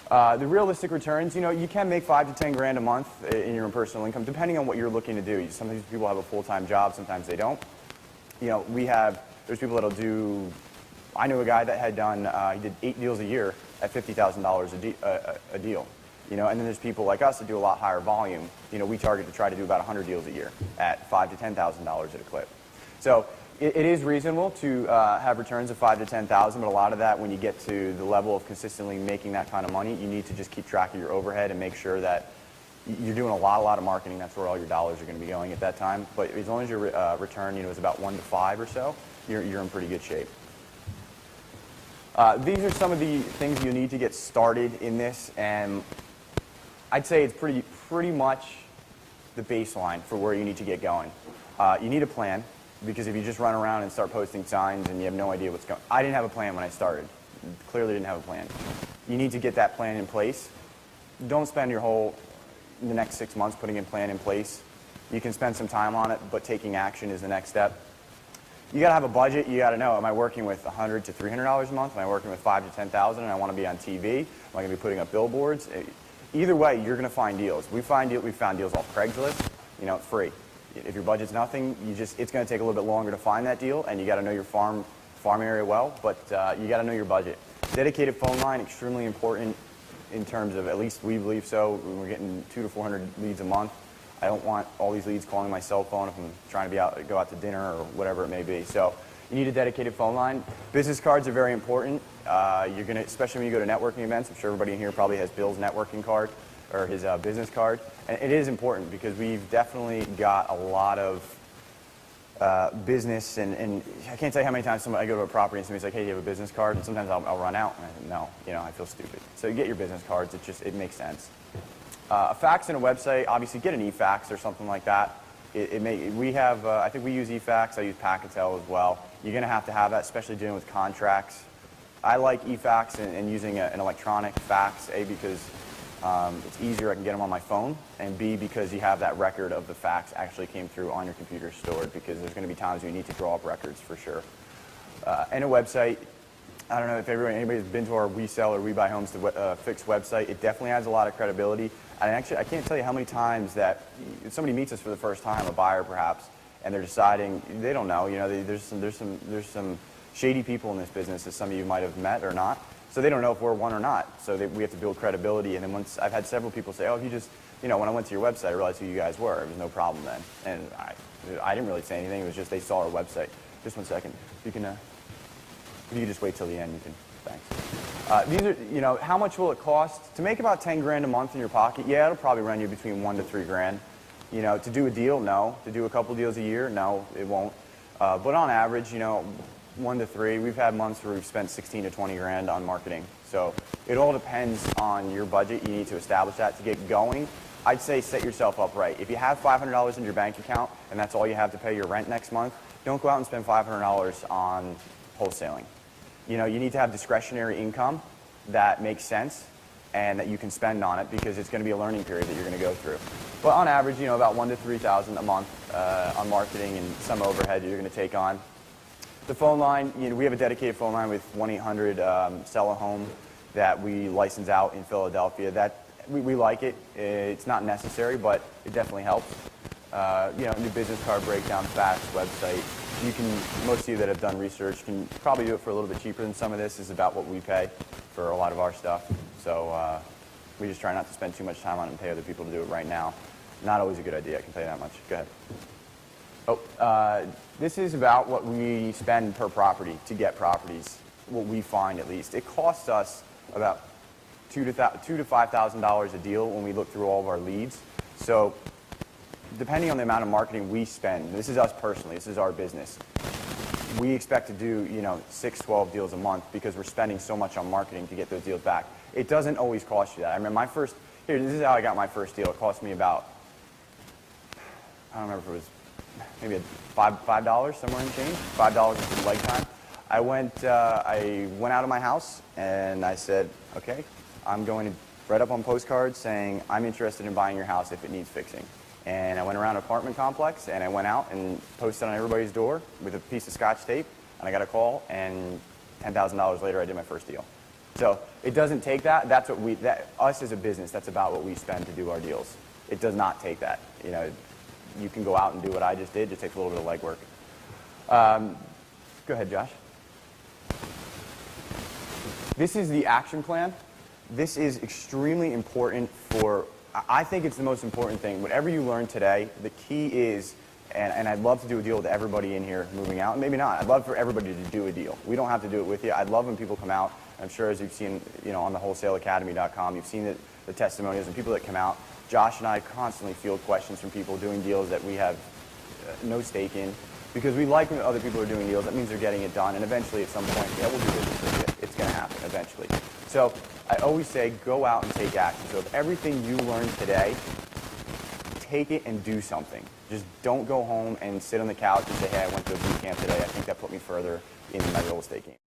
The realistic returns, you can make 5 to 10 grand a month in your own personal income, depending on what you're looking to do. Sometimes people have a full-time job, sometimes they don't. There's people that'll do, I knew a guy that had done, he did 8 deals a year at $50,000 a deal. And then there's people like us that do a lot higher volume. We target to try to do about 100 deals a year at $5,000 to $10,000 at a clip. So it is reasonable to have returns of $5,000 to $10,000, but a lot of that, when you get to the level of consistently making that kind of money, you need to just keep track of your overhead and make sure that you're doing a lot of marketing. That's where all your dollars are going to be going at that time. But as long as your return, is about 1 to 5 or so, you're in pretty good shape. These are some of the things you need to get started in this, and I'd say it's pretty much the baseline for where you need to get going. You need a plan, because if you just run around and start posting signs and you have no idea what's going on. I didn't have a plan when I started. Clearly didn't have a plan. You need to get that plan in place. Don't spend the next 6 months putting a plan in place. You can spend some time on it, but taking action is the next step. You got to have a budget. You got to know, am I working with $100 to $300 a month? Am I working with $5,000 to $10,000 and I want to be on TV? Am I going to be putting up billboards? Either way, you're going to find deals. We found deals off Craigslist, free. If your budget's nothing, it's going to take a little bit longer to find that deal, and you got to know your farm area well, but you got to know your budget. Dedicated phone line, extremely important in terms of, at least we believe so, we're getting 200 to 400 leads a month. I don't want all these leads calling my cell phone if I'm trying to go out to dinner or whatever it may be. So you need a dedicated phone line. Business cards are very important. Especially when you go to networking events, I'm sure everybody in here probably has Bill's networking card or his business card. And it is important because we've definitely got a lot of business, and I can't tell you how many times I go to a property and somebody's like, hey, do you have a business card? And sometimes I'll run out and I say, no, I feel stupid. So you get your business cards, it makes sense. A fax and a website, obviously get an e-fax or something like that. I think we use e-fax, I use Packetel as well. You're going to have that, especially dealing with contracts. I like e-fax and using an electronic fax, A, because it's easier, I can get them on my phone, and B, because you have that record of the fax actually came through on your computer stored, because there's going to be times when you need to draw up records for sure. And a website, I don't know if anybody's been to our We Sell or We Buy Homes to Fix website. It definitely adds a lot of credibility. And actually, I can't tell you how many times that if somebody meets us for the first time, a buyer perhaps, and they're deciding, they don't know, there's some shady people in this business, as some of you might have met or not. So they don't know if we're one or not. So we have to build credibility. And then once I've had several people say, oh, when I went to your website, I realized who you guys were. It was no problem then. And I didn't really say anything. It was just they saw our website. Just 1 second. If you could just wait till the end, you can. Thanks. These are, how much will it cost? To make about 10 grand a month in your pocket, yeah, it'll probably run you between 1 to 3 grand. To do a deal, no. To do a couple deals a year, no, it won't. But on average, 1 to 3. We've had months where we've spent 16 to 20 grand on marketing. So it all depends on your budget. You need to establish that to get going. I'd say set yourself up right. If you have $500 in your bank account and that's all you have to pay your rent next month, don't go out and spend $500 on wholesaling. You need to have discretionary income that makes sense and that you can spend on it, because it's going to be a learning period that you're going to go through. But on average, about 1 to 3,000 a month on marketing and some overhead you're going to take on. The phone line, we have a dedicated phone line with 1-800 Sell a Home that we license out in Philadelphia. We like it. It's not necessary, but it definitely helps. New business card breakdown, fax, website. Most of you that have done research can probably do it for a little bit cheaper than some of this. Is about what we pay for a lot of our stuff. So we just try not to spend too much time on it and pay other people to do it right now. Not always a good idea, I can tell you that much. Go ahead. This is about what we spend per property to get properties, what we find at least. It costs us about $2,000 to $5,000 a deal when we look through all of our leads. So depending on the amount of marketing we spend, this is us personally, this is our business, we expect to do 6, 12 deals a month because we're spending so much on marketing to get those deals back. It doesn't always cost you that. I remember this is how I got my first deal. It cost me about, I don't remember if it was maybe $5, somewhere in change, $5 for leg time. I went out of my house and I said, okay, I'm going to write up on postcards saying I'm interested in buying your house if it needs fixing. And I went around an apartment complex and I went out and posted on everybody's door with a piece of Scotch tape, and I got a call, and $10,000 later I did my first deal. So it doesn't take that. That's what us as a business, that's about what we spend to do our deals. It does not take that. You know, you can go out and do what I just did. It just takes a little bit of legwork. Go ahead, Josh. This is the action plan. This is extremely important I think it's the most important thing. Whatever you learn today, the key is, and I'd love to do a deal with everybody in here moving out, maybe not. I'd love for everybody to do a deal. We don't have to do it with you. I'd love when people come out. I'm sure as you've seen, you know, on the wholesaleacademy.com, you've seen the testimonials and people that come out. Josh and I constantly field questions from people doing deals that we have no stake in, because we like when other people are doing deals. That means they're getting it done, and eventually at some point, yeah, we'll do business with you. It's going to happen eventually. So I always say go out and take action. So if everything you learned today, take it and do something. Just don't go home and sit on the couch and say, hey, I went to a boot camp today. I think that put me further in my real estate game.